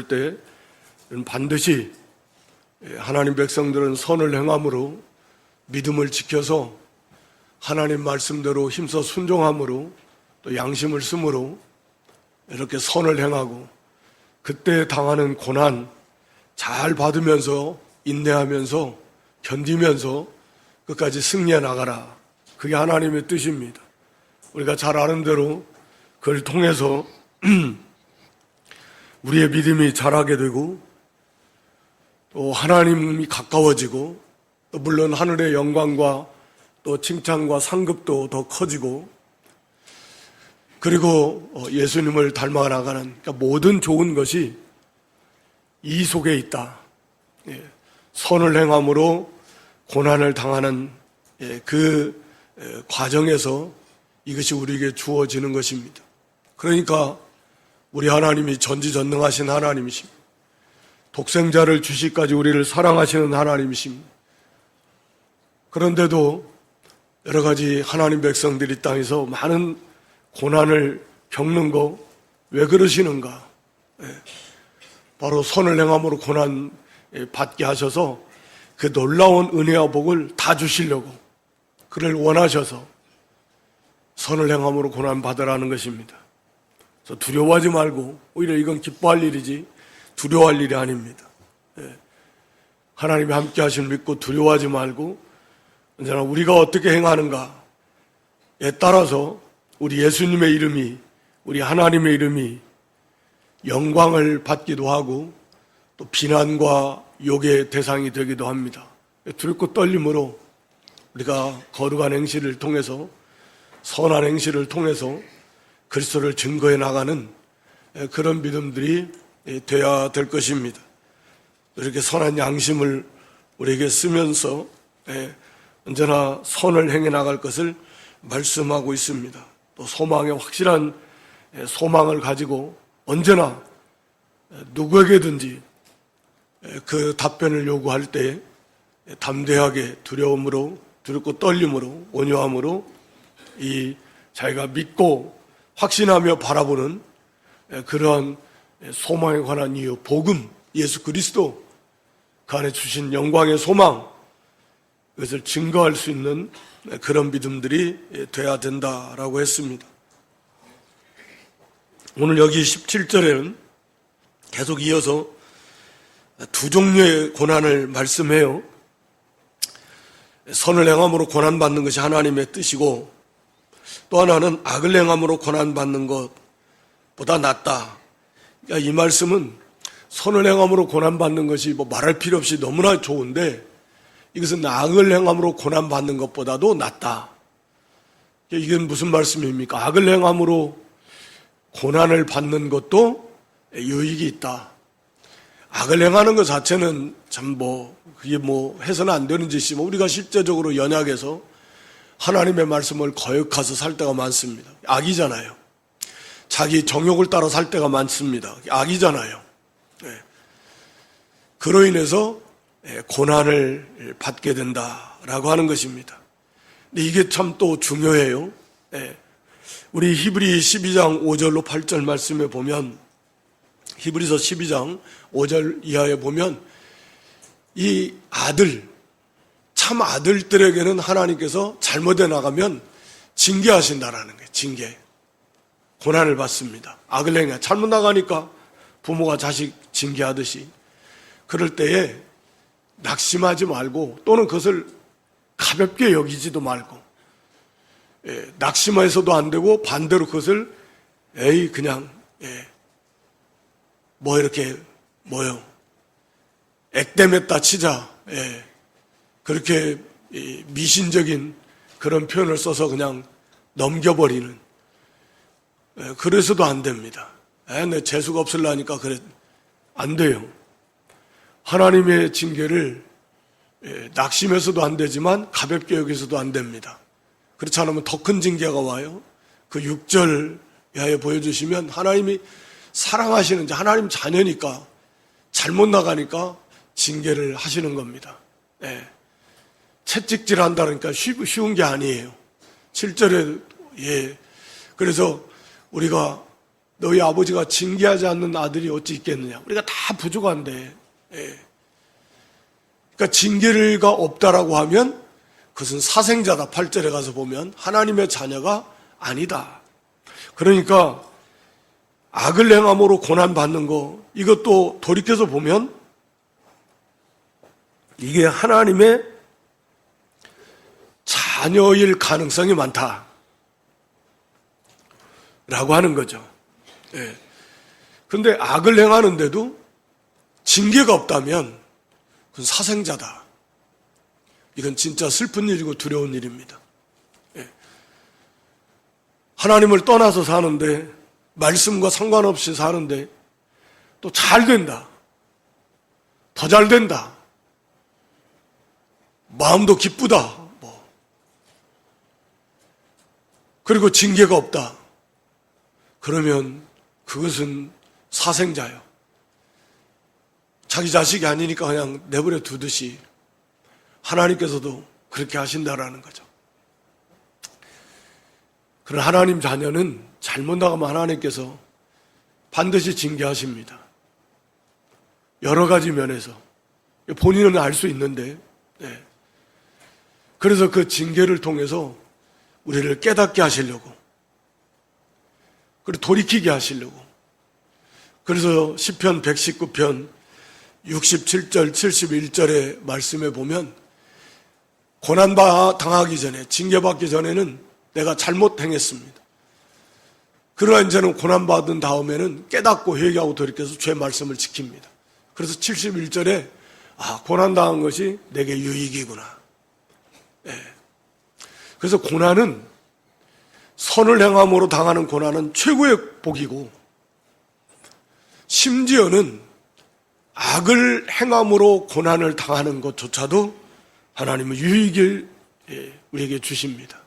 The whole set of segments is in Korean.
때 반드시 하나님 백성들은 선을 행함으로 믿음을 지켜서 하나님 말씀대로 힘써 순종함으로 또 양심을 쓰므로 이렇게 선을 행하고 그때 당하는 고난 잘 받으면서 인내하면서 견디면서 끝까지 승리해 나가라. 그게 하나님의 뜻입니다. 우리가 잘 아는 대로 그걸 통해서 우리의 믿음이 자라게 되고 또 하나님이 가까워지고 또 물론 하늘의 영광과 또 칭찬과 상급도 더 커지고 그리고 예수님을 닮아 나가는 그러니까 모든 좋은 것이 이 속에 있다. 선을 행함으로 고난을 당하는 그 과정에서 이것이 우리에게 주어지는 것입니다. 그러니까 우리 하나님이 전지전능하신 하나님이십니다. 독생자를 주시까지 우리를 사랑하시는 하나님이십니다. 그런데도 여러 가지 하나님 백성들이 땅에서 많은 고난을 겪는 거 왜 그러시는가? 바로 선을 행함으로 고난 받게 하셔서 그 놀라운 은혜와 복을 다 주시려고 그를 원하셔서 선을 행함으로 고난 받으라는 것입니다. 그래서 두려워하지 말고 오히려 이건 기뻐할 일이지 두려워할 일이 아닙니다. 하나님이 함께 하심을 믿고 두려워하지 말고 언제나 우리가 어떻게 행하는가에 따라서 우리 예수님의 이름이 우리 하나님의 이름이 영광을 받기도 하고 또 비난과 욕의 대상이 되기도 합니다. 두렵고 떨림으로 우리가 거룩한 행실을 통해서 선한 행실을 통해서 그리스도를 증거해 나가는 그런 믿음들이 되어야 될 것입니다. 이렇게 선한 양심을 우리에게 쓰면서 언제나 선을 행해 나갈 것을 말씀하고 있습니다. 또 소망의 확실한 소망을 가지고 언제나 누구에게든지 그 답변을 요구할 때 담대하게 두렵고 떨림으로 온유함으로 이 자기가 믿고 확신하며 바라보는 그러한 소망에 관한 이유, 복음, 예수 그리스도 그 안에 주신 영광의 소망 이것을 증거할 수 있는 그런 믿음들이 돼야 된다라고 했습니다. 오늘 여기 17절에는 계속 이어서 두 종류의 고난을 말씀해요. 선을 행함으로 고난받는 것이 하나님의 뜻이고 또 하나는 악을 행함으로 고난받는 것보다 낫다. 그러니까 이 말씀은 선을 행함으로 고난받는 것이 말할 필요 없이 너무나 좋은데 이것은 악을 행함으로 고난받는 것보다도 낫다. 이건 무슨 말씀입니까? 악을 행함으로 고난을 받는 것도 유익이 있다. 악을 행하는 것 자체는 참 그게 해서는 안 되는 짓이지만 우리가 실제적으로 연약해서 하나님의 말씀을 거역해서 살 때가 많습니다. 악이잖아요. 자기 정욕을 따라 살 때가 많습니다. 악이잖아요. 그로 인해서 고난을 받게 된다라고 하는 것입니다. 근데 이게 참 또 중요해요. 우리 히브리 12장 5절로 8절 말씀에 보면 히브리서 12장 5절 이하에 보면 이 참 아들들에게는 하나님께서 잘못해 나가면 징계하신다라는 거예요. 징계. 고난을 받습니다. 악을 행해 잘못 나가니까 부모가 자식 징계하듯이 그럴 때에 낙심하지 말고 또는 그것을 가볍게 여기지도 말고 낙심해서도 안 되고 반대로 그것을 그냥 액땜했다 치자 그렇게 미신적인 그런 표현을 써서 그냥 넘겨버리는 그래서도 안 됩니다. 내 재수가 없으려니까 그래 안 돼요. 하나님의 징계를 낙심해서도 안 되지만 가볍게 여기서도 안 됩니다. 그렇지 않으면 더 큰 징계가 와요. 그 6절 이하에 보여주시면 하나님이 사랑하시는 하나님 자녀니까 잘못 나가니까 징계를 하시는 겁니다. 채찍질 한다니까 쉬운 게 아니에요. 7절에 그래서 우리가 너희 아버지가 징계하지 않는 아들이 어찌 있겠느냐. 우리가 다 부족한데. 예. 그러니까 징계가 없다라고 하면 그것은 사생자다. 8절에 가서 보면 하나님의 자녀가 아니다. 그러니까 악을 행함으로 고난받는 거, 이것도 돌이켜서 보면 이게 하나님의 자녀일 가능성이 많다 라고 하는 거죠. 예. 근데 악을 행하는데도 징계가 없다면 그건 사생자다. 이건 진짜 슬픈 일이고 두려운 일입니다. 예. 하나님을 떠나서 사는데, 말씀과 상관없이 사는데 또 잘 된다, 더 잘 된다, 마음도 기쁘다, 그리고 징계가 없다. 그러면 그것은 사생자요. 자기 자식이 아니니까 그냥 내버려 두듯이 하나님께서도 그렇게 하신다라는 거죠. 그러나 하나님 자녀는 잘못 나가면 하나님께서 반드시 징계하십니다. 여러 가지 면에서. 본인은 알 수 있는데, 네. 그래서 그 징계를 통해서 우리를 깨닫게 하시려고, 그리고 돌이키게 하시려고. 그래서 시편 119편 67절 71절의 말씀에 보면 고난당하기 전에, 징계받기 전에는 내가 잘못 행했습니다. 그러나 이제는 고난받은 다음에는 깨닫고 회개하고 돌이켜서 죄 말씀을 지킵니다. 그래서 71절에 고난당한 것이 내게 유익이구나. 네. 그래서 고난은, 선을 행함으로 당하는 고난은 최고의 복이고, 심지어는 악을 행함으로 고난을 당하는 것조차도 하나님은 유익을 우리에게 주십니다.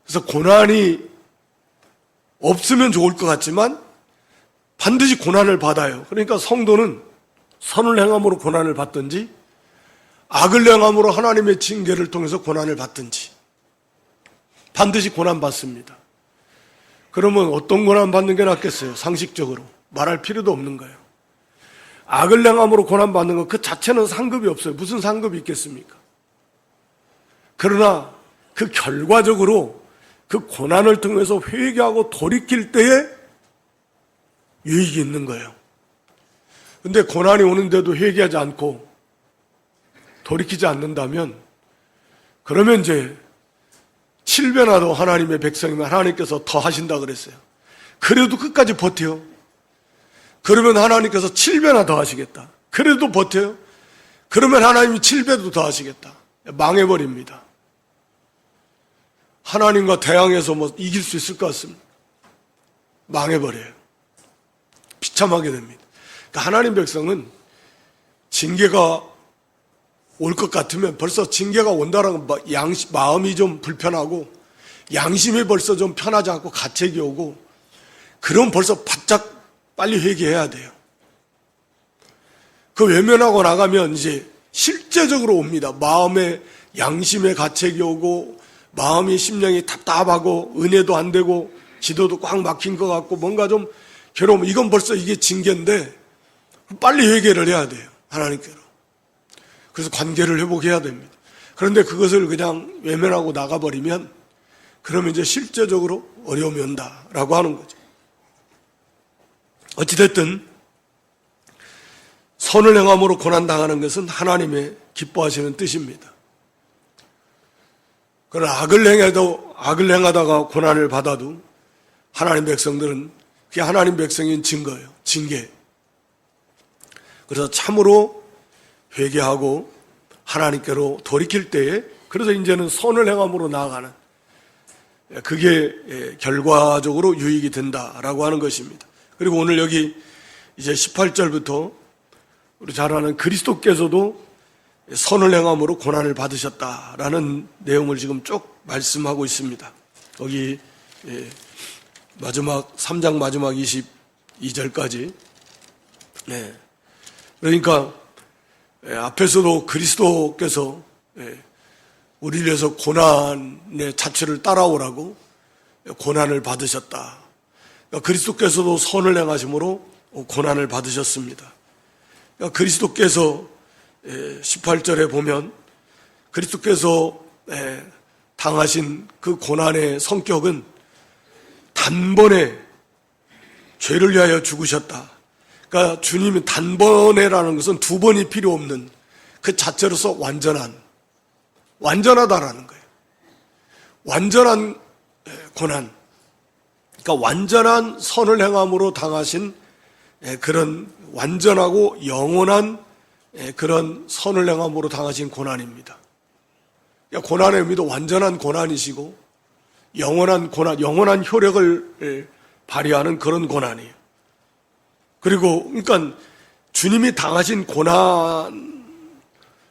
그래서 고난이 없으면 좋을 것 같지만 반드시 고난을 받아요. 그러니까 성도는 선을 행함으로 고난을 받든지 악을 행함으로 하나님의 징계를 통해서 고난을 받든지 반드시 고난받습니다. 그러면 어떤 고난받는 게 낫겠어요? 상식적으로 말할 필요도 없는 거예요. 악을 행함으로 고난받는 것 그 자체는 상급이 없어요. 무슨 상급이 있겠습니까? 그러나 그 결과적으로 그 고난을 통해서 회개하고 돌이킬 때에 유익이 있는 거예요. 근데 고난이 오는데도 회개하지 않고 돌이키지 않는다면, 그러면 이제 7배나 더 하나님의 백성이면 하나님께서 더 하신다 그랬어요. 그래도 끝까지 버텨요. 그러면 하나님께서 7배나 더 하시겠다. 그래도 버텨요. 그러면 하나님이 7배도 더 하시겠다. 망해버립니다. 하나님과 대항해서 이길 수 있을 것 같습니다. 망해버려요. 비참하게 됩니다. 그러니까 하나님 백성은 징계가 올 것 같으면 벌써 징계가 온다라는 마음이 좀 불편하고 양심이 벌써 좀 편하지 않고 가책이 오고, 그럼 벌써 바짝 빨리 회개해야 돼요. 그 외면하고 나가면 이제 실제적으로 옵니다. 마음에 양심의 가책이 오고, 마음이 심령이 답답하고, 은혜도 안 되고, 기도도 꽉 막힌 것 같고, 뭔가 좀 괴로움. 이건 벌써 이게 징계인데 빨리 회개를 해야 돼요. 하나님께로. 그래서 관계를 회복해야 됩니다. 그런데 그것을 그냥 외면하고 나가버리면, 그러면 이제 실제적으로 어려움이 온다라고 하는 거죠. 어찌됐든 선을 행함으로 고난당하는 것은 하나님의 기뻐하시는 뜻입니다. 그러나 악을 행하다가 고난을 받아도 하나님 백성들은 그게 하나님 백성인 증거예요. 징계. 그래서 참으로 회개하고 하나님께로 돌이킬 때에, 그래서 이제는 선을 행함으로 나아가는, 그게 결과적으로 유익이 된다라고 하는 것입니다. 그리고 오늘 여기 이제 18절부터 우리 잘 아는 그리스도께서도 선을 행함으로 고난을 받으셨다라는 내용을 지금 쭉 말씀하고 있습니다. 거기 마지막 3장 마지막 22절까지. 네. 그러니까 앞에서도 그리스도께서 우리를 위해서 고난의 자체를 따라오라고 고난을 받으셨다. 그리스도께서도 선을 행하심으로 고난을 받으셨습니다. 그리스도께서 18절에 보면 그리스도께서 당하신 그 고난의 성격은 단번에 죄를 위하여 죽으셨다. 그러니까 주님이 단번에라는 것은 두 번이 필요 없는 그 자체로서 완전하다라는 거예요. 완전한 고난. 그러니까 완전한 선을 행함으로 당하신 그런 완전하고 영원한 그런 선을 행함으로 당하신 고난입니다. 그러니까 고난의 의미도 완전한 고난이시고 영원한 고난, 영원한 효력을 발휘하는 그런 고난이에요. 그리고 그러니까 주님이 당하신 고난,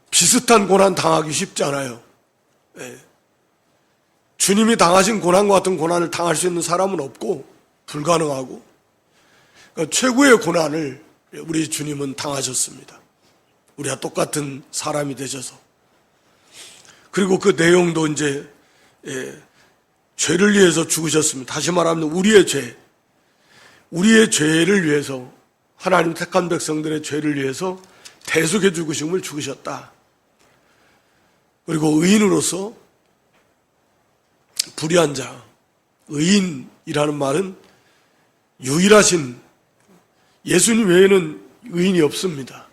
비슷한 고난 당하기 쉽지 않아요. 주님이 당하신 고난과 같은 고난을 당할 수 있는 사람은 없고 불가능하고, 그러니까 최고의 고난을 우리 주님은 당하셨습니다. 우리와 똑같은 사람이 되셔서. 그리고 그 내용도 이제 죄를 위해서 죽으셨습니다. 다시 말하면 우리의 죄를 위해서, 하나님 택한 백성들의 죄를 위해서 대속의 죽으심을 죽으셨다. 그리고 의인으로서 불의한 자, 의인이라는 말은 유일하신, 예수님 외에는 의인이 없습니다.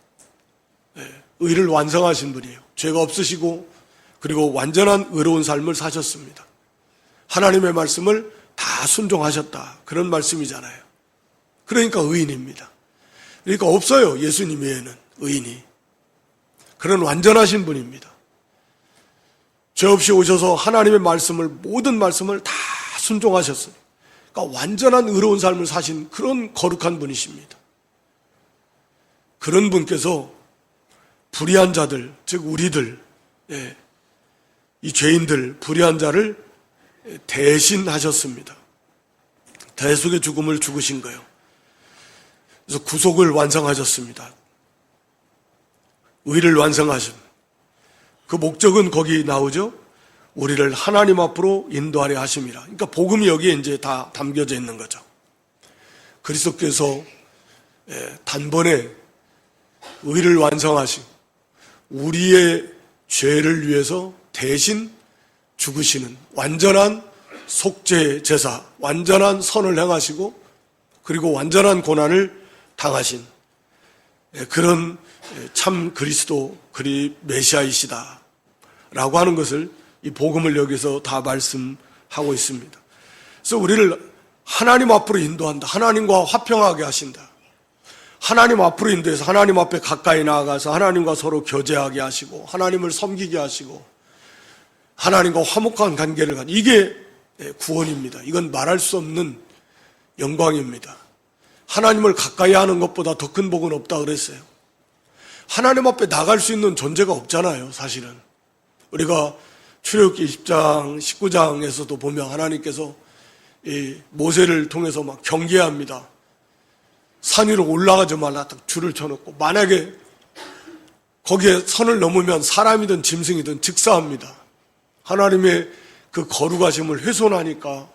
의를 완성하신 분이에요. 죄가 없으시고 그리고 완전한 의로운 삶을 사셨습니다. 하나님의 말씀을 다 순종하셨다. 그런 말씀이잖아요. 그러니까 의인입니다. 그러니까 없어요. 예수님 외에는 의인이. 그런 완전하신 분입니다. 죄 없이 오셔서 하나님의 말씀을, 모든 말씀을 다 순종하셨어요. 그러니까 완전한 의로운 삶을 사신 그런 거룩한 분이십니다. 그런 분께서 불의한 자들, 즉 우리들, 이 죄인들, 불의한 자를 대신하셨습니다. 대속의 죽음을 죽으신 거예요. 그래서 구속을 완성하셨습니다. 의를 완성하신 그 목적은 거기 나오죠. 우리를 하나님 앞으로 인도하려 하심이라. 그러니까 복음이 여기에 이제 다 담겨져 있는 거죠. 그리스도께서 단번에 의를 완성하시고 우리의 죄를 위해서 대신 죽으시는 완전한 속죄 제사, 완전한 선을 행하시고 그리고 완전한 고난을 당하신 그런 참 그리스도, 메시아이시다 라고 하는 것을 이 복음을 여기서 다 말씀하고 있습니다. 그래서 우리를 하나님 앞으로 인도한다. 하나님과 화평하게 하신다. 하나님 앞으로 인도해서 하나님 앞에 가까이 나아가서 하나님과 서로 교제하게 하시고 하나님을 섬기게 하시고 하나님과 화목한 관계를 갖는, 이게 구원입니다. 이건 말할 수 없는 영광입니다. 하나님을 가까이 하는 것보다 더 큰 복은 없다 그랬어요. 하나님 앞에 나갈 수 있는 존재가 없잖아요, 사실은. 우리가 출애굽기 10장, 19장에서도 보면 하나님께서 이 모세를 통해서 막 경계합니다. 산 위로 올라가지 말라 딱 줄을 쳐놓고, 만약에 거기에 선을 넘으면 사람이든 짐승이든 즉사합니다. 하나님의 그 거룩하심을 훼손하니까.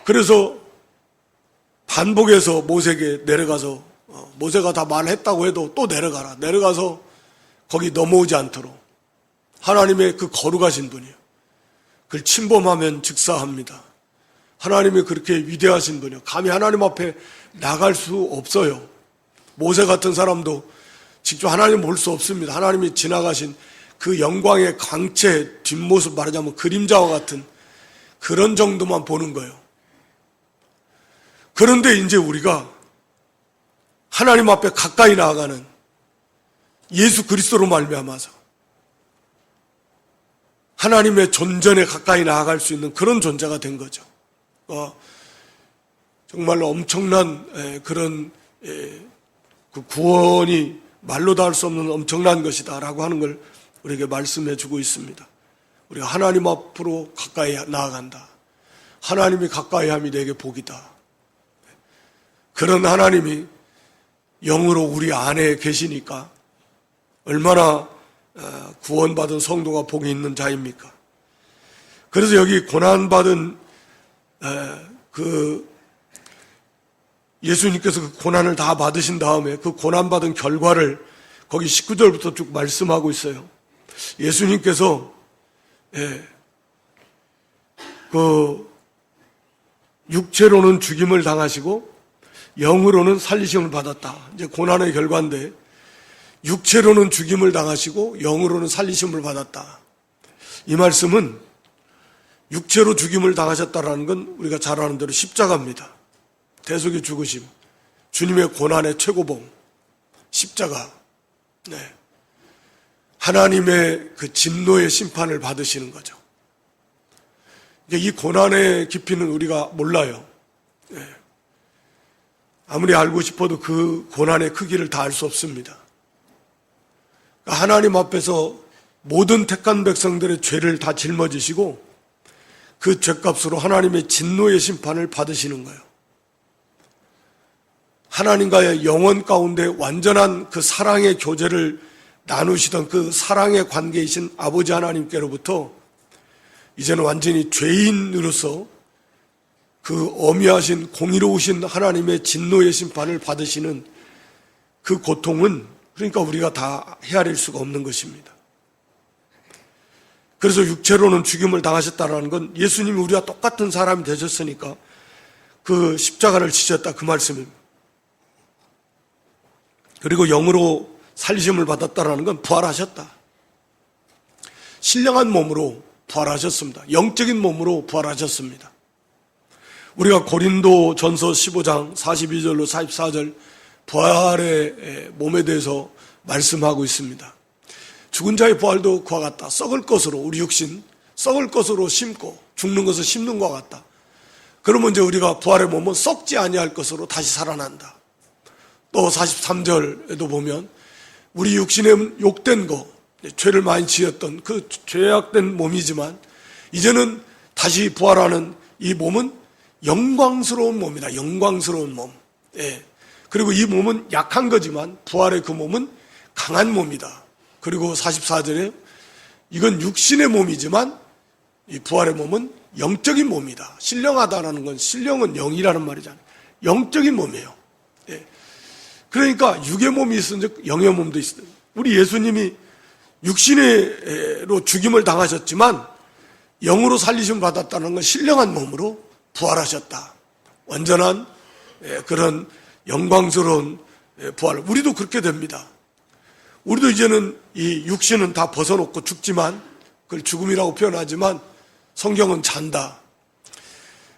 그래서 반복해서 모세에게 내려가서, 모세가 다 말했다고 해도 또 내려가서 거기 넘어오지 않도록, 하나님의 그 거룩하신 분이요, 그걸 침범하면 즉사합니다. 하나님이 그렇게 위대하신 분이요, 감히 하나님 앞에 나갈 수 없어요. 모세 같은 사람도 직접 하나님 볼 수 없습니다. 하나님이 지나가신 그 영광의 광채 뒷모습, 말하자면 그림자와 같은 그런 정도만 보는 거예요. 그런데 이제 우리가 하나님 앞에 가까이 나아가는 예수 그리스도로 말미암아서 하나님의 존전에 가까이 나아갈 수 있는 그런 존재가 된 거죠. 정말로 엄청난 그런 그 구원이 말로 다 할 수 없는 엄청난 것이다라고 하는 걸 우리에게 말씀해 주고 있습니다. 우리가 하나님 앞으로 가까이 나아간다. 하나님이 가까이 함이 내게 복이다. 그런 하나님이 영으로 우리 안에 계시니까 얼마나 구원받은 성도가 복이 있는 자입니까? 그래서 여기 고난받은 예수님께서 그 고난을 다 받으신 다음에 그 고난받은 결과를 거기 19절부터 쭉 말씀하고 있어요. 예수님께서 육체로는 죽임을 당하시고 영으로는 살리심을 받았다. 이제 고난의 결과인데 육체로는 죽임을 당하시고 영으로는 살리심을 받았다. 이 말씀은 육체로 죽임을 당하셨다라는 건 우리가 잘 아는 대로 십자가입니다. 대속의 죽으심, 주님의 고난의 최고봉, 십자가. 네. 하나님의 그 진노의 심판을 받으시는 거죠. 이 고난의 깊이는 우리가 몰라요. 네. 아무리 알고 싶어도 그 고난의 크기를 다 알 수 없습니다. 그러니까 하나님 앞에서 모든 택한 백성들의 죄를 다 짊어지시고 그 죄값으로 하나님의 진노의 심판을 받으시는 거예요. 하나님과의 영원 가운데 완전한 그 사랑의 교제를 나누시던 그 사랑의 관계이신 아버지 하나님께로부터 이제는 완전히 죄인으로서 그 엄위하신 공의로우신 하나님의 진노의 심판을 받으시는 그 고통은 그러니까 우리가 다 헤아릴 수가 없는 것입니다. 그래서 육체로는 죽임을 당하셨다는 건 예수님이 우리와 똑같은 사람이 되셨으니까 그 십자가를 지셨다 그 말씀입니다. 그리고 영으로 살리심을 받았다는 건 부활하셨다. 신령한 몸으로 부활하셨습니다. 영적인 몸으로 부활하셨습니다. 우리가 고린도 전서 15장 42절로 44절 부활의 몸에 대해서 말씀하고 있습니다. 죽은 자의 부활도 그와 같다. 썩을 것으로 우리 육신 썩을 것으로 심고 죽는 것을 심는 것 같다. 그러면 이제 우리가 부활의 몸은 썩지 아니할 것으로 다시 살아난다. 또 43절에도 보면 우리 육신에 욕된 거, 죄를 많이 지었던 그 죄악된 몸이지만 이제는 다시 부활하는 이 몸은 영광스러운 몸이다. 영광스러운 몸. 예. 그리고 이 몸은 약한 거지만 부활의 그 몸은 강한 몸이다. 그리고 44절에 이건 육신의 몸이지만 이 부활의 몸은 영적인 몸이다. 신령하다라는 건 신령은 영이라는 말이잖아요. 영적인 몸이에요. 예. 그러니까 육의 몸이 있은즉 영의 몸도 있어요. 우리 예수님이 육신으로 죽임을 당하셨지만 영으로 살리심 받았다는 건 신령한 몸으로 부활하셨다. 완전한 그런 영광스러운 부활. 우리도 그렇게 됩니다. 우리도 이제는 이 육신은 다 벗어놓고 죽지만 그걸 죽음이라고 표현하지만 성경은 잔다.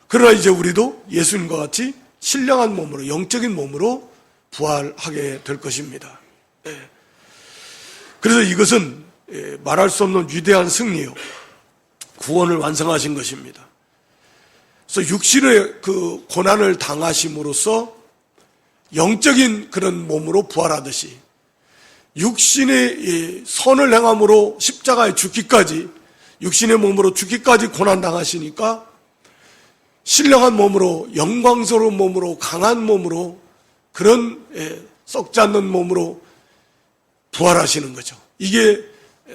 그러나 이제 우리도 예수님과 같이 신령한 몸으로 영적인 몸으로 부활하게 될 것입니다. 그래서 이것은 말할 수 없는 위대한 승리요. 구원을 완성하신 것입니다. 그래서 육신의 그 고난을 당하심으로써 영적인 그런 몸으로 부활하듯이 육신의 선을 행함으로 십자가에 죽기까지 육신의 몸으로 죽기까지 고난 당하시니까 신령한 몸으로 영광스러운 몸으로 강한 몸으로 그런 썩지 않는 몸으로 부활하시는 거죠. 이게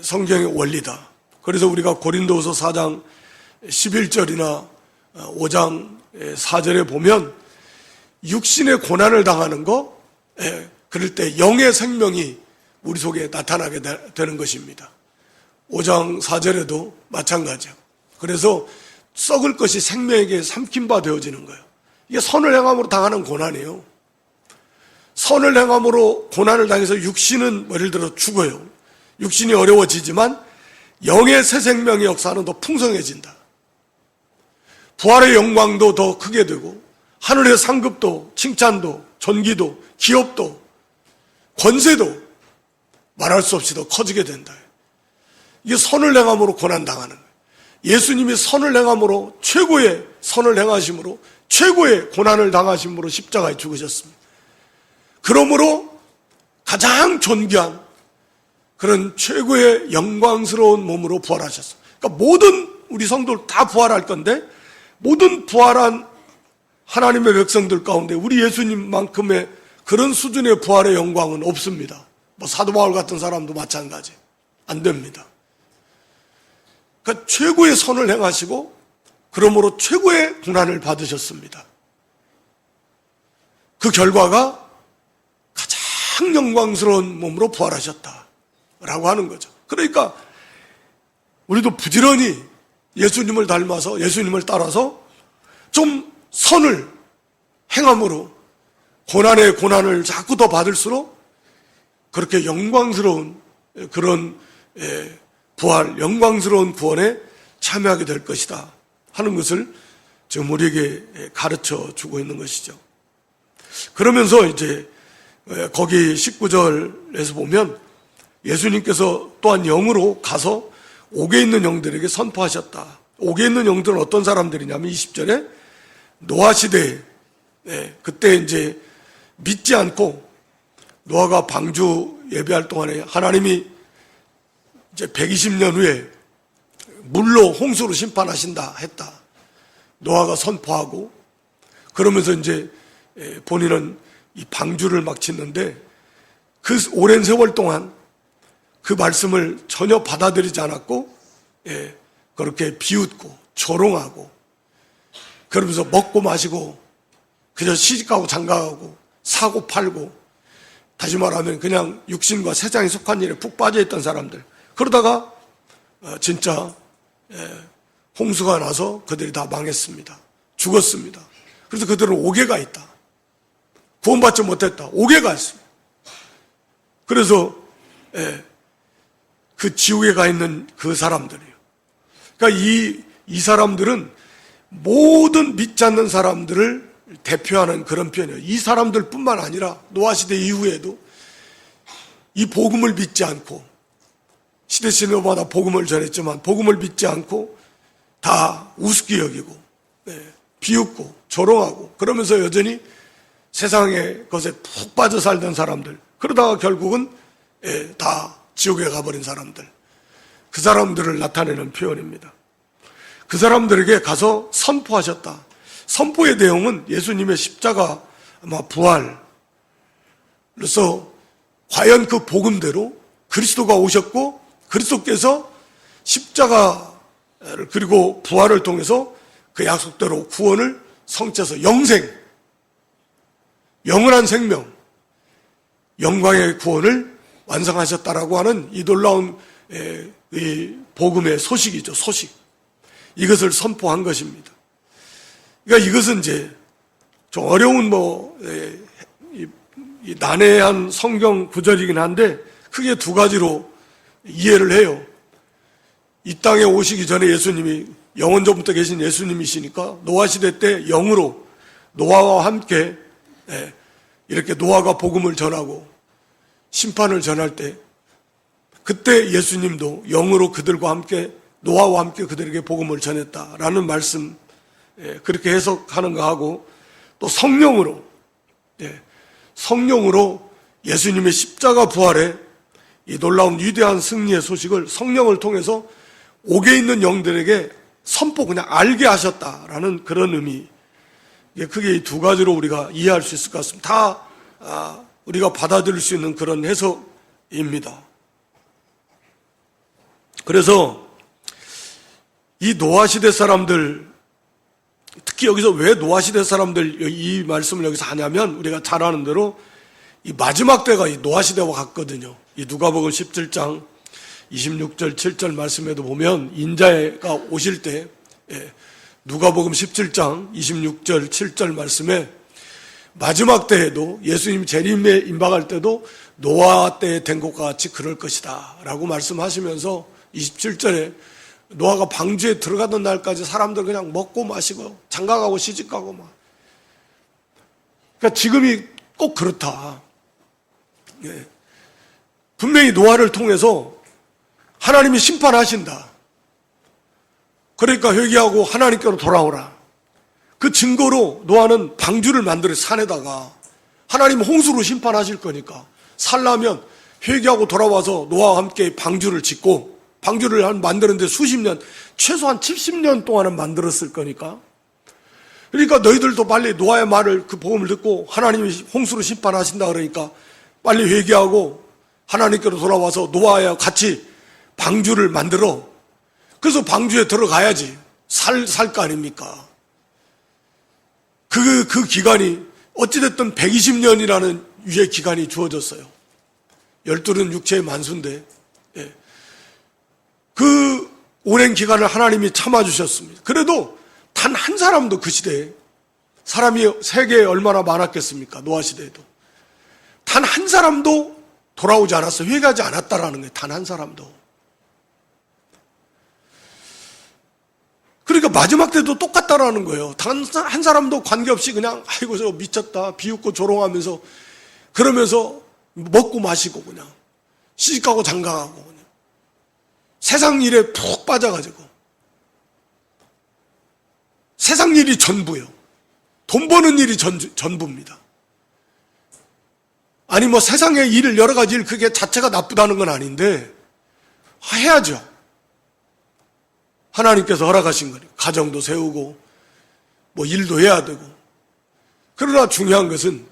성경의 원리다. 그래서 우리가 고린도후서 4장 11절이나 5장 4절에 보면 육신의 고난을 당하는 거 그럴 때 영의 생명이 우리 속에 나타나게 되는 것입니다. 5장 4절에도 마찬가지예요. 그래서 썩을 것이 생명에게 삼킨 바 되어지는 거예요. 이게 선을 행함으로 당하는 고난이에요. 선을 행함으로 고난을 당해서 육신은 예를 들어 죽어요. 육신이 어려워지지만 영의 새 생명의 역사는 더 풍성해진다. 부활의 영광도 더 크게 되고 하늘의 상급도 칭찬도 존귀도 기업도 권세도 말할 수 없이 더 커지게 된다. 이게 선을 행함으로 고난당하는 거예요. 예수님이 선을 행함으로 최고의 선을 행하심으로 최고의 고난을 당하심으로 십자가에 죽으셨습니다. 그러므로 가장 존귀한 그런 최고의 영광스러운 몸으로 부활하셨어요. 그러니까 모든 우리 성도들 다 부활할 건데 모든 부활한 하나님의 백성들 가운데 우리 예수님만큼의 그런 수준의 부활의 영광은 없습니다. 뭐 사도 바울 같은 사람도 마찬가지. 안 됩니다. 그러니까 최고의 선을 행하시고 그러므로 최고의 고난을 받으셨습니다. 그 결과가 가장 영광스러운 몸으로 부활하셨다라고 하는 거죠. 그러니까 우리도 부지런히 예수님을 닮아서 예수님을 따라서 좀 선을 행함으로 고난의 고난을 자꾸 더 받을수록 그렇게 영광스러운 그런 부활, 영광스러운 구원에 참여하게 될 것이다 하는 것을 지금 우리에게 가르쳐 주고 있는 것이죠. 그러면서 이제 거기 19절에서 보면 예수님께서 또한 영으로 가서 옥에 있는 영들에게 선포하셨다. 옥에 있는 영들은 어떤 사람들이냐면 20절에 노아 시대에 그때 이제 믿지 않고 노아가 방주 예배할 동안에 하나님이 이제 120년 후에 물로 홍수로 심판하신다 했다. 노아가 선포하고 그러면서 이제 본인은 이 방주를 막 짓는데 그 오랜 세월 동안 그 말씀을 전혀 받아들이지 않았고 그렇게 비웃고 조롱하고 그러면서 먹고 마시고 그저 시집가고 장가가고 사고 팔고 다시 말하면 그냥 육신과 세상에 속한 일에 푹 빠져있던 사람들 그러다가 진짜 홍수가 나서 그들이 다 망했습니다. 죽었습니다. 그래서 그들은 옥에가 있다. 구원받지 못했다. 옥에가 있습니다. 그래서 그 지옥에 가 있는 그 사람들이에요. 그러니까 이 사람들은 모든 믿지 않는 사람들을 대표하는 그런 표현이에요. 이 사람들뿐만 아니라 노아 시대 이후에도 이 복음을 믿지 않고 시대 시대마다 복음을 전했지만 복음을 믿지 않고 다 우습게 여기고 비웃고 조롱하고 그러면서 여전히 세상의 것에 푹 빠져 살던 사람들 그러다가 결국은 다 지옥에 가버린 사람들 그 사람들을 나타내는 표현입니다. 그 사람들에게 가서 선포하셨다. 선포의 내용은 예수님의 십자가 아마 부활로서 과연 그 복음대로 그리스도가 오셨고 그리스도께서 십자가를 그리고 부활을 통해서 그 약속대로 구원을 성취해서 영생, 영원한 생명, 영광의 구원을 완성하셨다라고 하는 이 놀라운 이 복음의 소식이죠. 소식. 이것을 선포한 것입니다. 그러니까 이것은 이제 좀 어려운 이 난해한 성경 구절이긴 한데 크게 두 가지로 이해를 해요. 이 땅에 오시기 전에 예수님이 영원전부터 계신 예수님이시니까 노아 시대 때 영으로 노아와 함께 이렇게 노아가 복음을 전하고 심판을 전할 때 그때 예수님도 영으로 그들과 함께 노아와 함께 그들에게 복음을 전했다라는 말씀 그렇게 해석하는 거 하고 또 성령으로 예수님의 십자가 부활에 이 놀라운 위대한 승리의 소식을 성령을 통해서 옥에 있는 영들에게 선포 그냥 알게 하셨다라는 그런 의미. 크게 이 두 가지로 우리가 이해할 수 있을 것 같습니다. 다 우리가 받아들일 수 있는 그런 해석입니다. 그래서 이 노아 시대 사람들 특히 여기서 왜 노아 시대 사람들 이 말씀을 여기서 하냐면 우리가 잘 아는 대로 이 마지막 때가 이 노아 시대와 같거든요. 이 누가복음 17장 26절 7절 말씀에도 보면 인자가 오실 때 누가복음 17장 26절 7절 말씀에 마지막 때에도 예수님 재림에 임박할 때도 노아 때 된 것과 같이 그럴 것이다 라고 말씀하시면서 27절에 노아가 방주에 들어가던 날까지 사람들 그냥 먹고 마시고 장가가고 시집가고 막. 그러니까 지금이 꼭 그렇다. 분명히 노아를 통해서 하나님이 심판하신다. 그러니까 회개하고 하나님께로 돌아오라. 그 증거로 노아는 방주를 만들어 산에다가 하나님 홍수로 심판하실 거니까 살려면 회개하고 돌아와서 노아와 함께 방주를 짓고 방주를 만드는데 수십 년, 최소한 70년 동안은 만들었을 거니까. 그러니까 너희들도 빨리 노아의 말을 그 복음을 듣고 하나님이 홍수로 심판하신다 그러니까 빨리 회개하고 하나님께로 돌아와서 노아와 같이 방주를 만들어. 그래서 방주에 들어가야지. 살 거 아닙니까? 그 기간이 어찌됐든 120년이라는 유예 기간이 주어졌어요. 12는 육체의 만수인데, 예. 그 오랜 기간을 하나님이 참아주셨습니다. 그래도 단 한 사람도 그 시대에, 사람이 세계에 얼마나 많았겠습니까? 노아 시대에도. 단 한 사람도 돌아오지 않았어요. 회개하지 않았다라는 거예요. 단 한 사람도. 그러니까 마지막 때도 똑같다라는 거예요. 단 한 사람도 관계없이 그냥 아이고 저 미쳤다 비웃고 조롱하면서 그러면서 먹고 마시고 그냥 시집가고 장가가고 그냥 세상 일에 푹 빠져가지고 세상 일이 전부예요. 돈 버는 일이 전부입니다. 아니 뭐 세상의 일 여러 가지 일 그게 자체가 나쁘다는 건 아닌데 해야죠. 하나님께서 허락하신 거니 가정도 세우고 뭐 일도 해야 되고. 그러나 중요한 것은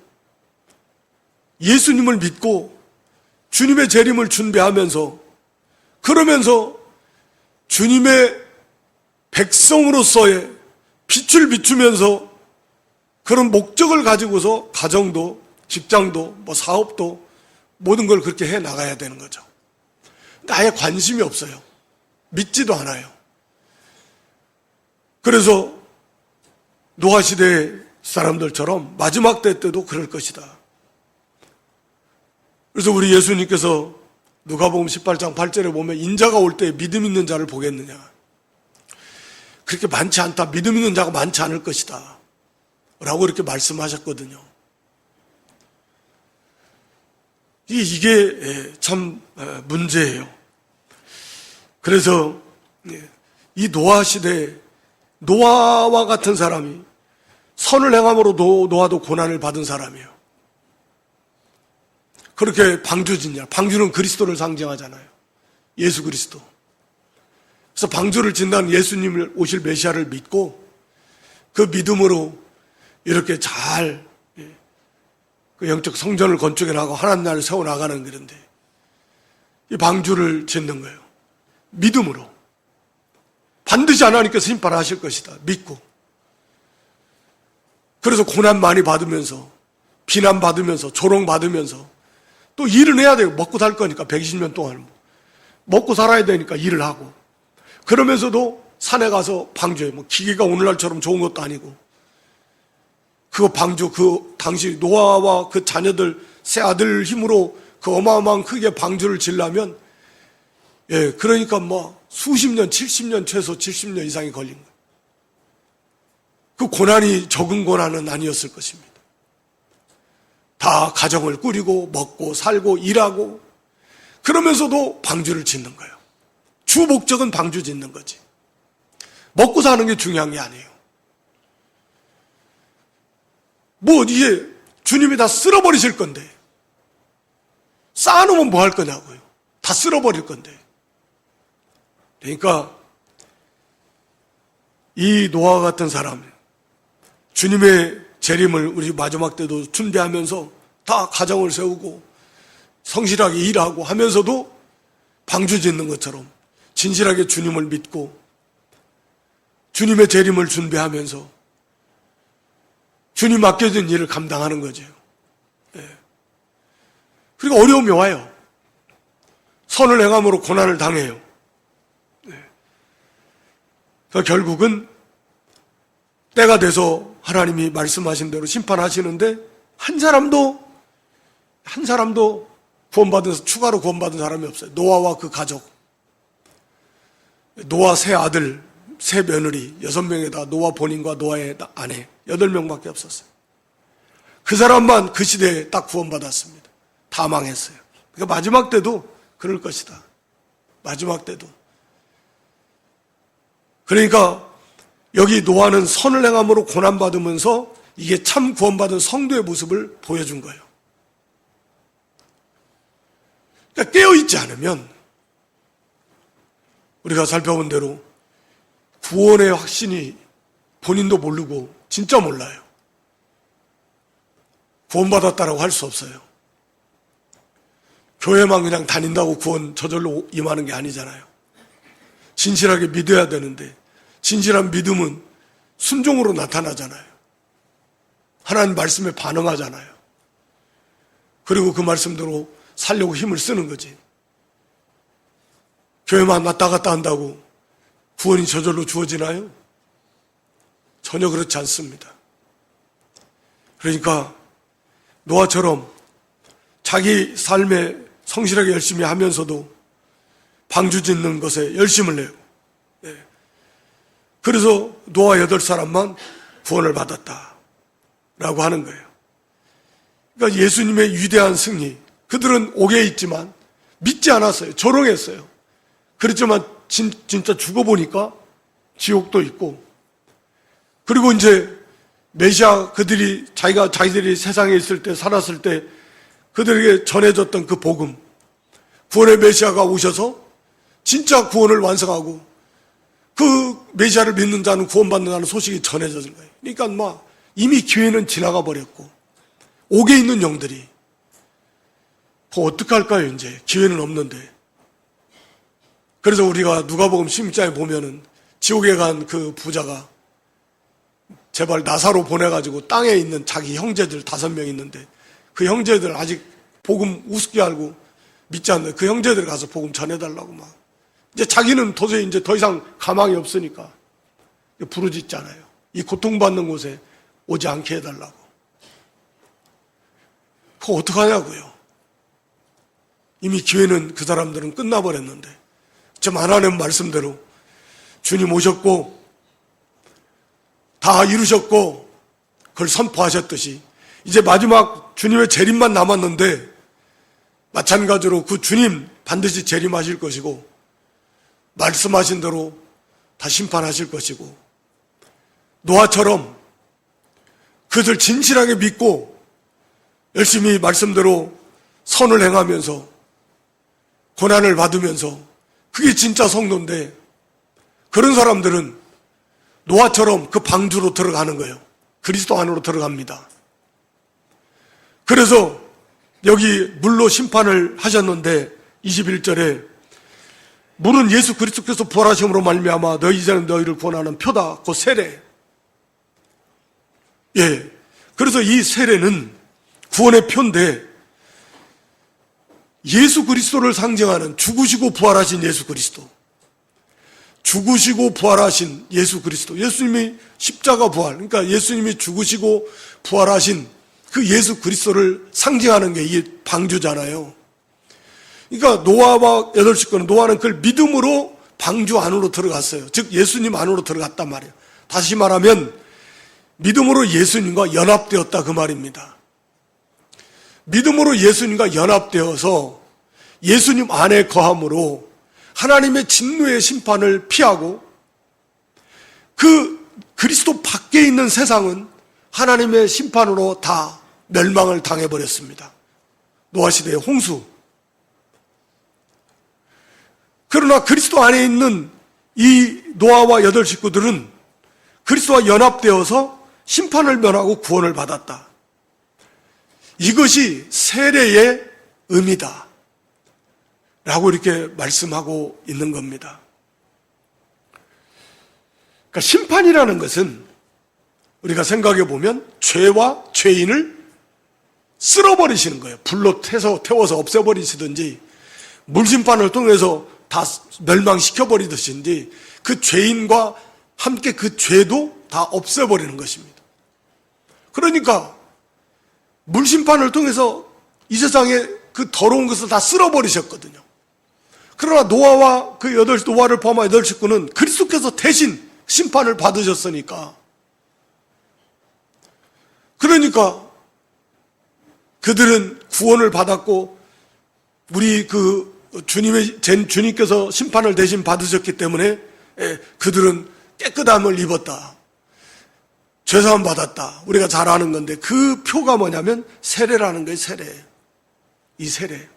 예수님을 믿고 주님의 재림을 준비하면서 그러면서 주님의 백성으로서의 빛을 비추면서 그런 목적을 가지고서 가정도 직장도 뭐 사업도 모든 걸 그렇게 해 나가야 되는 거죠. 근데 아예 관심이 없어요. 믿지도 않아요. 그래서 노아 시대 사람들처럼 마지막 때 때도 그럴 것이다. 그래서 우리 예수님께서 누가복음 18장 8절에 보면 인자가 올 때 믿음 있는 자를 보겠느냐. 그렇게 많지 않다. 믿음 있는 자가 많지 않을 것이다. 라고 이렇게 말씀하셨거든요. 이게 참 문제예요. 그래서 이 노아 시대에 노아와 같은 사람이 선을 행함으로 노아도 고난을 받은 사람이에요. 그렇게 방주 짓냐. 방주는 그리스도를 상징하잖아요. 예수 그리스도. 그래서 방주를 짓는 예수님을 오실 메시아를 믿고 그 믿음으로 이렇게 잘 그 영적 성전을 건축해 나가고 하나님 나라를 세워나가는 그런데 이 방주를 짓는 거예요. 믿음으로. 반드시 하나님께서 심판하실 것이다. 믿고. 그래서 고난 많이 받으면서 비난받으면서 조롱받으면서 또 일은 해야 돼요. 먹고 살 거니까 120년 동안 먹고 살아야 되니까 일을 하고 그러면서도 산에 가서 방주에 뭐 기계가 오늘날처럼 좋은 것도 아니고 그 방주 그 당시 노아와 그 자녀들 세 아들 힘으로 그 어마어마한 크게 방주를 지려면 그러니까 뭐 수십 년 70년 최소 70년 이상이 걸린 거예요. 그 고난이 적은 고난은 아니었을 것입니다. 다 가정을 꾸리고 먹고 살고 일하고 그러면서도 방주를 짓는 거예요. 주 목적은 방주 짓는 거지. 먹고 사는 게 중요한 게 아니에요. 뭐 이게 주님이 다 쓸어버리실 건데 쌓아놓으면 뭐 할 거냐고요. 다 쓸어버릴 건데. 그러니까 이 노아 같은 사람 주님의 재림을 우리 마지막 때도 준비하면서 다 가정을 세우고 성실하게 일하고 하면서도 방주 짓는 것처럼 진실하게 주님을 믿고 주님의 재림을 준비하면서 주님 맡겨진 일을 감당하는 거죠. 그리고 어려움이 와요. 선을 행함으로 고난을 당해요. 그러니까 결국은 때가 돼서 하나님이 말씀하신 대로 심판하시는데 한 사람도 구원받은 추가로 구원받은 사람이 없어요. 노아와 그 가족, 노아 세 아들, 세 며느리 6명에다 노아 본인과 노아의 아내 8명밖에 없었어요. 그 사람만 그 시대에 딱 구원받았습니다. 다 망했어요. 그러니까 마지막 때도 그럴 것이다. 마지막 때도. 그러니까 여기 노아는 선을 행함으로 고난받으면서 이게 참 구원받은 성도의 모습을 보여준 거예요. 그러니까 깨어있지 않으면 우리가 살펴본 대로 구원의 확신이 본인도 모르고 진짜 몰라요. 구원받았다라고 할 수 없어요. 교회만 그냥 다닌다고 구원 저절로 임하는 게 아니잖아요. 진실하게 믿어야 되는데 진실한 믿음은 순종으로 나타나잖아요. 하나님 말씀에 반응하잖아요. 그리고 그 말씀대로 살려고 힘을 쓰는 거지. 교회만 왔다 갔다 한다고 구원이 저절로 주어지나요? 전혀 그렇지 않습니다. 그러니까 노아처럼 자기 삶에 성실하게 열심히 하면서도 방주 짓는 것에 열심을 내고, 그래서 노아 8사람만 구원을 받았다라고 하는 거예요. 그러니까 예수님의 위대한 승리, 그들은 옥에 있지만 믿지 않았어요. 조롱했어요. 그렇지만 진짜 죽어보니까 지옥도 있고, 그리고 이제 메시아, 자기들이 세상에 있을 때, 살았을 때 그들에게 전해졌던 그 복음, 구원의 메시아가 오셔서 진짜 구원을 완성하고 그 메시아를 믿는 자는 구원받는다는 소식이 전해졌는 거예요. 그러니까 이미 기회는 지나가 버렸고, 옥에 있는 영들이 어떡할까요? 이제 기회는 없는데. 그래서 우리가 누가복음 16장에 보면은 지옥에 간 그 부자가 제발 나사로 보내가지고 땅에 있는 자기 형제들 5명 있는데, 그 형제들 아직 복음 우습게 알고 믿지 않는 그 형제들 가서 복음 전해달라고 이제 자기는 도저히 이제 더 이상 가망이 없으니까 부르짖잖아요. 이 고통받는 곳에 오지 않게 해달라고. 그거 어떡하냐고요. 이미 기회는 그 사람들은 끝나버렸는데, 지금 하나님 말씀대로 주님 오셨고 다 이루셨고 그걸 선포하셨듯이 이제 마지막 주님의 재림만 남았는데, 마찬가지로 그 주님 반드시 재림하실 것이고 말씀하신 대로 다 심판하실 것이고, 노아처럼 그들 진실하게 믿고 열심히 말씀대로 선을 행하면서 고난을 받으면서, 그게 진짜 성도인데, 그런 사람들은 노아처럼 그 방주로 들어가는 거예요. 그리스도 안으로 들어갑니다. 그래서 여기 물로 심판을 하셨는데 21절에 물은 예수 그리스도께서 부활하심으로 말미암아 이제는 너희를 구원하는 표다. 그 세례. 그래서 이 세례는 구원의 표인데, 예수 그리스도를 상징하는 죽으시고 부활하신 예수 그리스도, 죽으시고 부활하신 예수 그리스도, 예수님이 십자가 부활, 그러니까 예수님이 죽으시고 부활하신 그 예수 그리스도를 상징하는 게 이게 방주잖아요. 그러니까 노아와 8식구는, 노아는 그걸 믿음으로 방주 안으로 들어갔어요. 즉 예수님 안으로 들어갔단 말이에요. 다시 말하면 믿음으로 예수님과 연합되었다, 그 말입니다. 믿음으로 예수님과 연합되어서 예수님 안에 거함으로 하나님의 진노의 심판을 피하고, 그 그리스도 밖에 있는 세상은 하나님의 심판으로 다 멸망을 당해버렸습니다. 노아시대의 홍수. 그러나 그리스도 안에 있는 이 노아와 8식구들은 그리스도와 연합되어서 심판을 면하고 구원을 받았다. 이것이 세례의 의미다 라고 이렇게 말씀하고 있는 겁니다. 그러니까 심판이라는 것은 우리가 생각해 보면 죄와 죄인을 쓸어버리시는 거예요. 불로 태워서 없애버리시든지, 물심판을 통해서 다 멸망시켜버리듯이 그 죄인과 함께 그 죄도 다 없애버리는 것입니다. 그러니까 물심판을 통해서 이 세상에 그 더러운 것을 다 쓸어버리셨거든요. 그러나 노아와 노아를 포함한 8식구는 그리스도께서 대신 심판을 받으셨으니까, 그러니까 그들은 구원을 받았고, 우리 주님께서 심판을 대신 받으셨기 때문에 그들은 깨끗함을 입었다, 죄사함 받았다, 우리가 잘 아는 건데, 그 표가 뭐냐면 세례라는 거예요. 이 세례.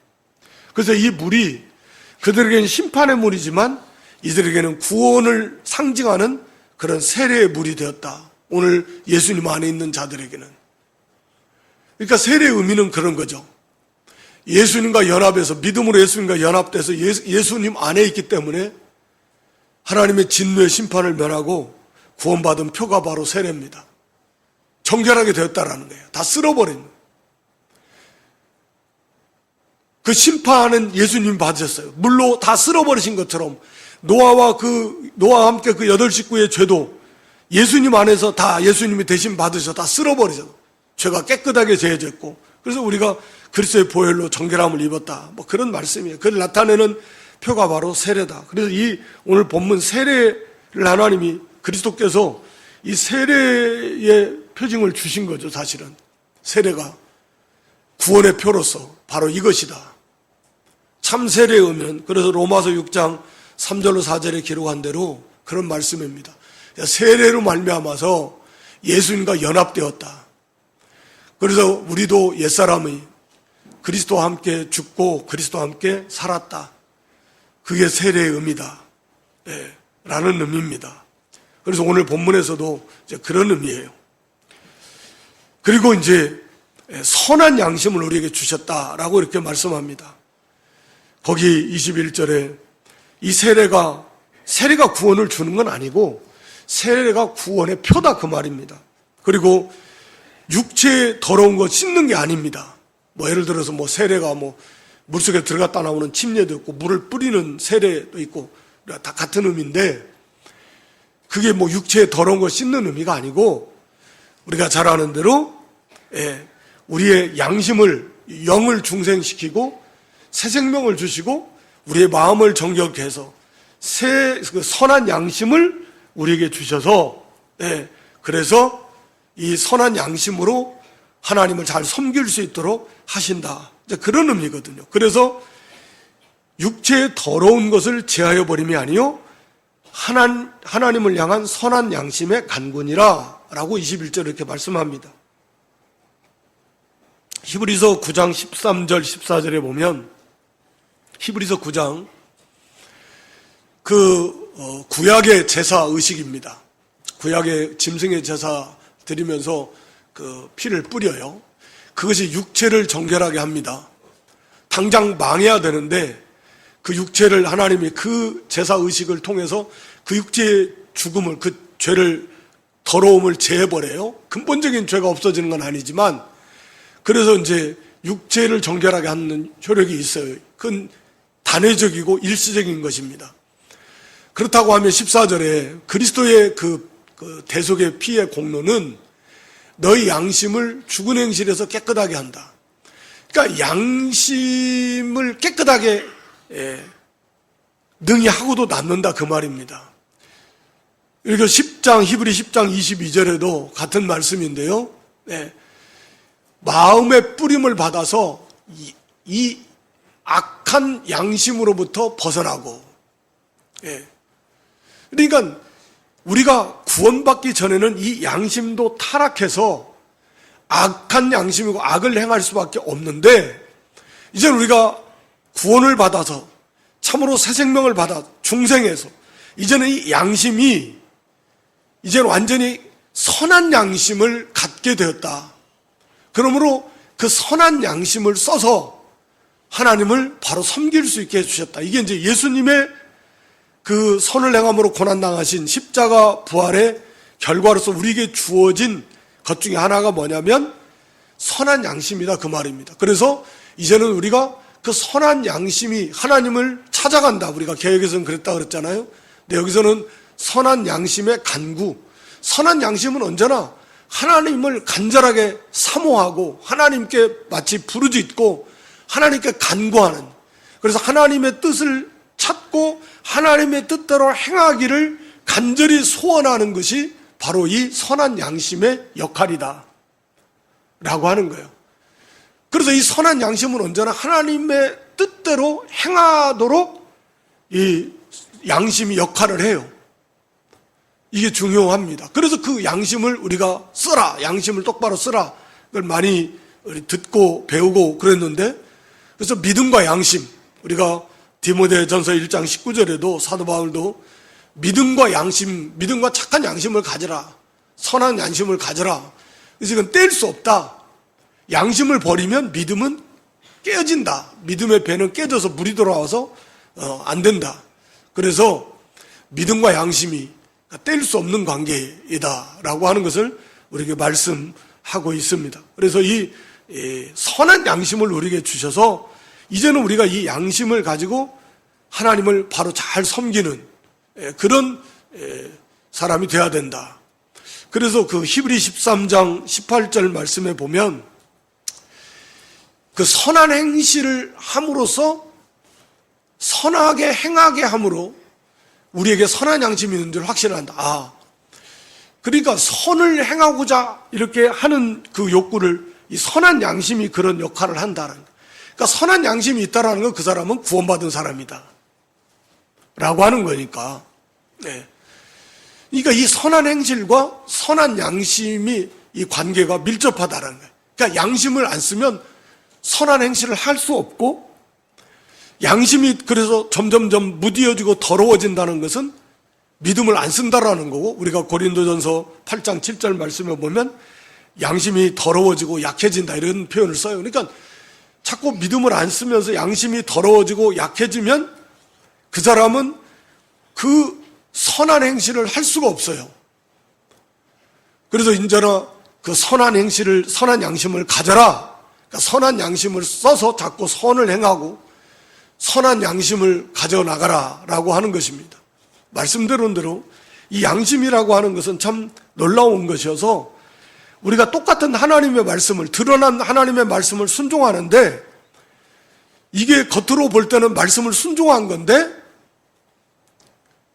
그래서 이 물이 그들에게는 심판의 물이지만 이들에게는 구원을 상징하는 그런 세례의 물이 되었다, 오늘 예수님 안에 있는 자들에게는. 그러니까 세례의 의미는 그런 거죠. 예수님과 연합해서, 믿음으로 예수님과 연합돼서 예수님 안에 있기 때문에 하나님의 진노의 심판을 면하고 구원받은 표가 바로 세례입니다. 정결하게 되었다라는 거예요. 다 쓸어버린 거예요. 그 심판은 예수님이 받으셨어요. 물로 다 쓸어버리신 것처럼 노아와 함께 그 8식구의 죄도 예수님 안에서 다 예수님이 대신 받으셔 다 쓸어버리셔서 죄가 깨끗하게 제해졌고, 그래서 우리가 그리스도의 보혈로 정결함을 입었다. 뭐 그런 말씀이에요. 그걸 나타내는 표가 바로 세례다. 그래서 이 오늘 본문 세례를 하나님이 그리스도께서 이 세례의 표징을 주신 거죠. 사실은 세례가 구원의 표로서 바로 이것이다. 참 세례의 의미는 그래서 로마서 6장 3절로 4절에 기록한 대로 그런 말씀입니다. 세례로 말미암아서 예수님과 연합되었다. 그래서 우리도 옛사람이 그리스도와 함께 죽고 그리스도와 함께 살았다. 그게 세례의 의미다. 네, 라는 의미입니다. 그래서 오늘 본문에서도 이제 그런 의미예요. 그리고 이제 선한 양심을 우리에게 주셨다라고 이렇게 말씀합니다. 거기 21절에 이 세례가 구원을 주는 건 아니고 세례가 구원의 표다 그 말입니다. 그리고 육체에 더러운 거 씻는 게 아닙니다. 뭐 예를 들어서 뭐 세례가 뭐 물속에 들어갔다 나오는 침례도 있고 물을 뿌리는 세례도 있고 다 같은 의미인데, 그게 뭐 육체에 더러운 거 씻는 의미가 아니고 우리가 잘 아는 대로 우리의 양심을, 영을 중생시키고 새 생명을 주시고 우리의 마음을 정결케 해서 그 선한 양심을 우리에게 주셔서, 그래서 이 선한 양심으로 하나님을 잘 섬길 수 있도록 하신다. 이제 그런 의미거든요. 그래서 육체의 더러운 것을 제하여 버림이 아니요 하나님을 향한 선한 양심의 간군이라 라고 21절 이렇게 말씀합니다. 히브리서 9장 13절 14절에 보면, 히브리서 9장 구약의 제사 의식입니다. 구약의 짐승의 제사 드리면서 그 피를 뿌려요. 그것이 육체를 정결하게 합니다. 당장 망해야 되는데 그 육체를 하나님이 그 제사 의식을 통해서 그 육체의 죽음을, 그 죄를, 더러움을 제해버려요. 근본적인 죄가 없어지는 건 아니지만, 그래서 이제 육체를 정결하게 하는 효력이 있어요. 그건 단회적이고 일시적인 것입니다. 그렇다고 하면 14절에 그리스도의 그 대속의 피의 공로는 너희 양심을 죽은 행실에서 깨끗하게 한다. 그러니까 양심을 깨끗하게 능히 하고도 남는다 그 말입니다. 그리고 히브리 10장 22절에도 같은 말씀인데요. 마음의 뿌림을 받아서 이 악한 양심으로부터 벗어나고, 그러니까 우리가 구원받기 전에는 이 양심도 타락해서 악한 양심이고 악을 행할 수밖에 없는데, 이제 우리가 구원을 받아서 참으로 새 생명을 받아 중생해서 이제는 이 양심이 이제는 완전히 선한 양심을 갖게 되었다. 그러므로 그 선한 양심을 써서 하나님을 바로 섬길 수 있게 해주셨다. 이게 이제 예수님의 그 선을 행함으로 고난당하신 십자가 부활의 결과로서 우리에게 주어진 것 중에 하나가 뭐냐면 선한 양심이다 그 말입니다. 그래서 이제는 우리가 그 선한 양심이 하나님을 찾아간다. 우리가 개혁에서는 그랬다 그랬잖아요. 근데 여기서는 선한 양심의 간구. 선한 양심은 언제나 하나님을 간절하게 사모하고 하나님께 마치 부르짖고 하나님께 간구하는, 그래서 하나님의 뜻을 찾고 하나님의 뜻대로 행하기를 간절히 소원하는 것이 바로 이 선한 양심의 역할이다 라고 하는 거예요. 그래서 이 선한 양심은 언제나 하나님의 뜻대로 행하도록 이 양심이 역할을 해요. 이게 중요합니다. 그래서 그 양심을 우리가 쓰라, 양심을 똑바로 쓰라, 그걸 많이 듣고 배우고 그랬는데, 그래서 믿음과 양심, 우리가 디모데전서 1장 19절에도 사도 바울도 믿음과 양심, 믿음과 착한 양심을 가져라, 선한 양심을 가져라. 그래서 이건 뗄 수 없다. 양심을 버리면 믿음은 깨어진다. 믿음의 배는 깨져서 물이 돌아와서 안 된다. 그래서 믿음과 양심이 뗄 수 없는 관계이다라고 하는 것을 우리에게 말씀하고 있습니다. 그래서 이 선한 양심을 우리에게 주셔서 이제는 우리가 이 양심을 가지고 하나님을 바로 잘 섬기는 그런 사람이 되어야 된다. 그래서 그 히브리 13장 18절 말씀에 보면 그 선한 행실을 함으로써 선하게 행하게 함으로 우리에게 선한 양심이 있는 줄 확신한다. 그러니까 선을 행하고자 이렇게 하는 그 욕구를 이 선한 양심이 그런 역할을 한다는 거예요. 그러니까 선한 양심이 있다라는 건 그 사람은 구원받은 사람이다 라고 하는 거니까. 네. 그러니까 이 선한 행실과 선한 양심이 이 관계가 밀접하다는 거예요. 그러니까 양심을 안 쓰면 선한 행실을 할 수 없고, 양심이 그래서 점점점 무디어지고 더러워진다는 것은 믿음을 안 쓴다라는 거고, 우리가 고린도전서 8장 7절 말씀에 보면 양심이 더러워지고 약해진다 이런 표현을 써요. 그러니까 자꾸 믿음을 안 쓰면서 양심이 더러워지고 약해지면 그 사람은 그 선한 행실을 할 수가 없어요. 그래서 인자나 그 선한 행실을, 선한 양심을 가져라. 그러니까 선한 양심을 써서 자꾸 선을 행하고 선한 양심을 가져나가라 라고 하는 것입니다. 말씀드린 대로 이 양심이라고 하는 것은 참 놀라운 것이어서 우리가 똑같은 하나님의 말씀을, 드러난 하나님의 말씀을 순종하는데 이게 겉으로 볼 때는 말씀을 순종한 건데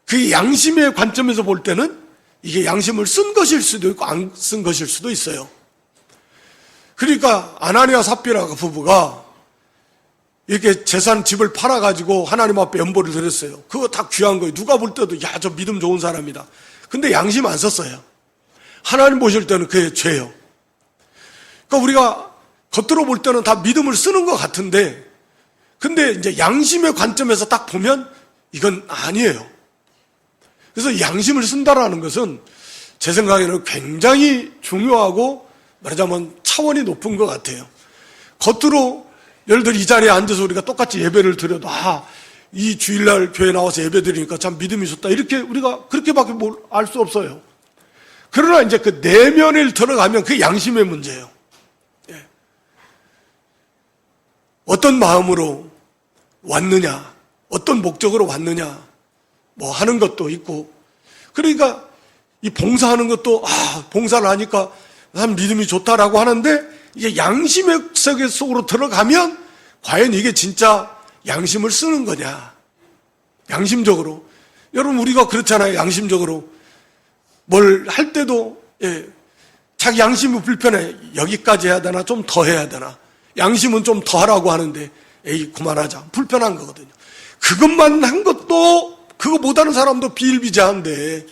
그 양심의 관점에서 볼 때는 이게 양심을 쓴 것일 수도 있고 안 쓴 것일 수도 있어요. 그러니까 아나니아 삽비라 부부가 이렇게 재산 집을 팔아가지고 하나님 앞에 연보를 드렸어요. 그거 다 귀한 거예요. 누가 볼 때도 야, 저 믿음 좋은 사람이다. 근데 양심 안 썼어요. 하나님 보실 때는 그게 죄예요. 그러니까 우리가 겉으로 볼 때는 다 믿음을 쓰는 것 같은데 근데 이제 양심의 관점에서 딱 보면 이건 아니에요. 그래서 양심을 쓴다라는 것은 제 생각에는 굉장히 중요하고 말하자면 차원이 높은 것 같아요. 겉으로 예를 들어 이 자리에 앉아서 우리가 똑같이 예배를 드려도 이 주일날 교회 나와서 예배 드리니까 참 믿음이 좋다 이렇게 우리가 그렇게밖에 알 수 없어요. 그러나 이제 그 내면을 들어가면 그게 양심의 문제예요. 예. 어떤 마음으로 왔느냐, 어떤 목적으로 왔느냐 뭐 하는 것도 있고, 그러니까 이 봉사하는 것도 봉사를 하니까 난 믿음이 좋다라고 하는데 이제 양심의 세계 속으로 들어가면 과연 이게 진짜 양심을 쓰는 거냐, 양심적으로. 여러분 우리가 그렇잖아요. 양심적으로 뭘 할 때도 자기 양심이 불편해. 여기까지 해야 되나 좀 더 해야 되나, 양심은 좀 더 하라고 하는데 에이 그만하자, 불편한 거거든요. 그것만 한 것도 그거 못하는 사람도 비일비재한데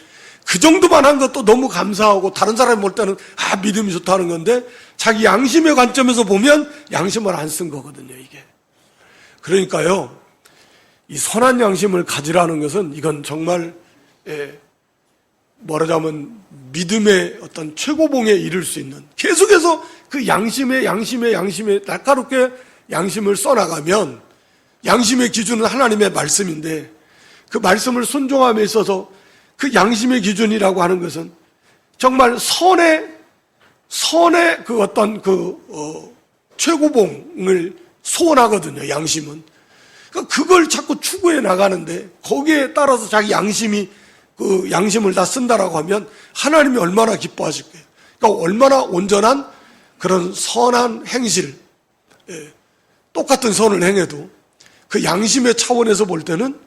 그 정도만 한 것도 너무 감사하고 다른 사람이 볼 때는 믿음이 좋다는 건데 자기 양심의 관점에서 보면 양심을 안 쓴 거거든요, 이게. 그러니까요, 이 선한 양심을 가지라는 것은 이건 정말 말하자면 믿음의 어떤 최고봉에 이를 수 있는, 계속해서 그 양심에 날카롭게 양심을 써나가면, 양심의 기준은 하나님의 말씀인데 그 말씀을 순종함에 있어서 그 양심의 기준이라고 하는 것은 정말 선의 그 어떤 최고봉을 소원하거든요, 양심은. 그러니까 그걸 자꾸 추구해 나가는데 거기에 따라서 자기 양심이 그 양심을 다 쓴다라고 하면 하나님이 얼마나 기뻐하실까요? 그러니까 얼마나 온전한 그런 선한 행실, 똑같은 선을 행해도 그 양심의 차원에서 볼 때는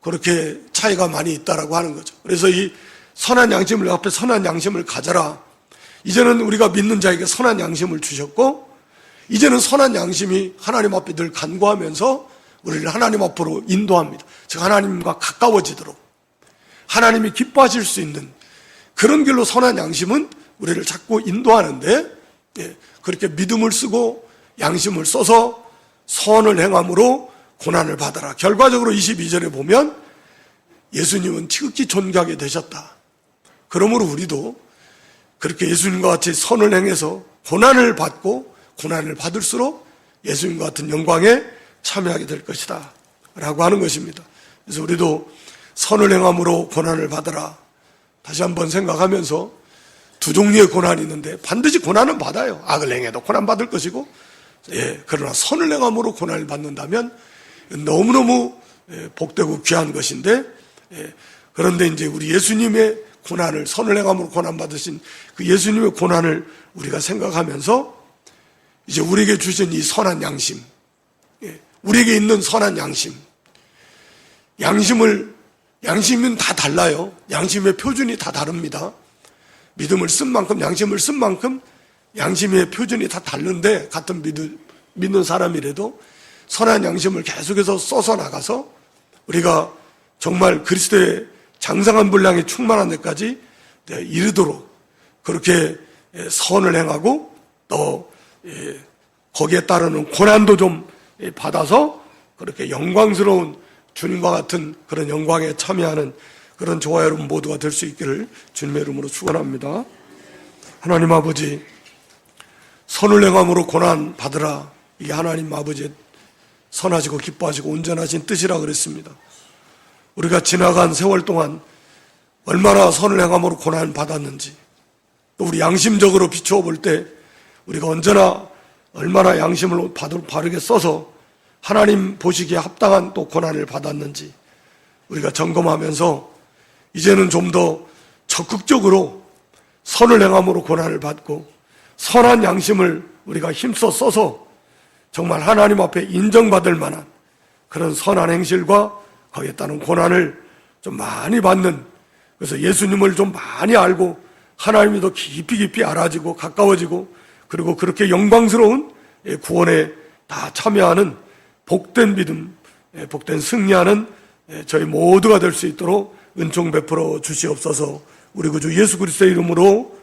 그렇게 차이가 많이 있다라고 하는 거죠. 그래서 이 선한 양심을 앞에 선한 양심을 가져라. 이제는 우리가 믿는 자에게 선한 양심을 주셨고, 이제는 선한 양심이 하나님 앞에 늘 간구하면서 우리를 하나님 앞으로 인도합니다. 즉 하나님과 가까워지도록 하나님이 기뻐하실 수 있는 그런 길로 선한 양심은 우리를 자꾸 인도하는데, 그렇게 믿음을 쓰고 양심을 써서 선을 행함으로 고난을 받아라. 결과적으로 22절에 보면 예수님은 지극히 존귀하게 되셨다. 그러므로 우리도 그렇게 예수님과 같이 선을 행해서 고난을 받고 고난을 받을수록 예수님과 같은 영광에 참여하게 될 것이다 라고 하는 것입니다. 그래서 우리도 선을 행함으로 고난을 받으라. 다시 한번 생각하면서 두 종류의 고난이 있는데 반드시 고난은 받아요. 악을 행해도 고난 받을 것이고, 그러나 선을 행함으로 고난을 받는다면 너무너무 복되고 귀한 것인데, 그런데 이제 우리 예수님의 고난을, 선을 행함으로 고난 받으신 그 예수님의 고난을 우리가 생각하면서 이제 우리에게 주신 이 선한 양심, 우리에게 있는 선한 양심, 양심은 다 달라요. 양심의 표준이 다 다릅니다. 믿음을 쓴 만큼, 양심을 쓴 만큼 양심의 표준이 다 다른데, 같은 믿는 사람이라도 선한 양심을 계속해서 써서 나가서 우리가 정말 그리스도의 장성한 분량에 충만한 데까지 이르도록 그렇게 선을 행하고, 또 거기에 따르는 고난도 좀 받아서 그렇게 영광스러운 주님과 같은 그런 영광에 참여하는 그런 저와 여러분 모두가 될 수 있기를 주님의 이름으로 축원합니다. 하나님 아버지, 선을 행함으로 고난 받으라. 이게 하나님 아버지의 선하시고 기뻐하시고 온전하신 뜻이라 그랬습니다. 우리가 지나간 세월 동안 얼마나 선을 행함으로 고난을 받았는지, 또 우리 양심적으로 비추어 볼 때 우리가 언제나 얼마나 양심을 바르게 써서 하나님 보시기에 합당한 또 고난을 받았는지 우리가 점검하면서 이제는 좀 더 적극적으로 선을 행함으로 고난을 받고, 선한 양심을 우리가 힘써 써서 정말 하나님 앞에 인정받을 만한 그런 선한 행실과 거기에 따른 고난을 좀 많이 받는, 그래서 예수님을 좀 많이 알고 하나님이 더 깊이 알아지고 가까워지고, 그리고 그렇게 영광스러운 구원에 다 참여하는 복된 믿음, 복된 승리하는 저희 모두가 될 수 있도록 은총 베풀어 주시옵소서. 우리 구주 예수 그리스도의 이름으로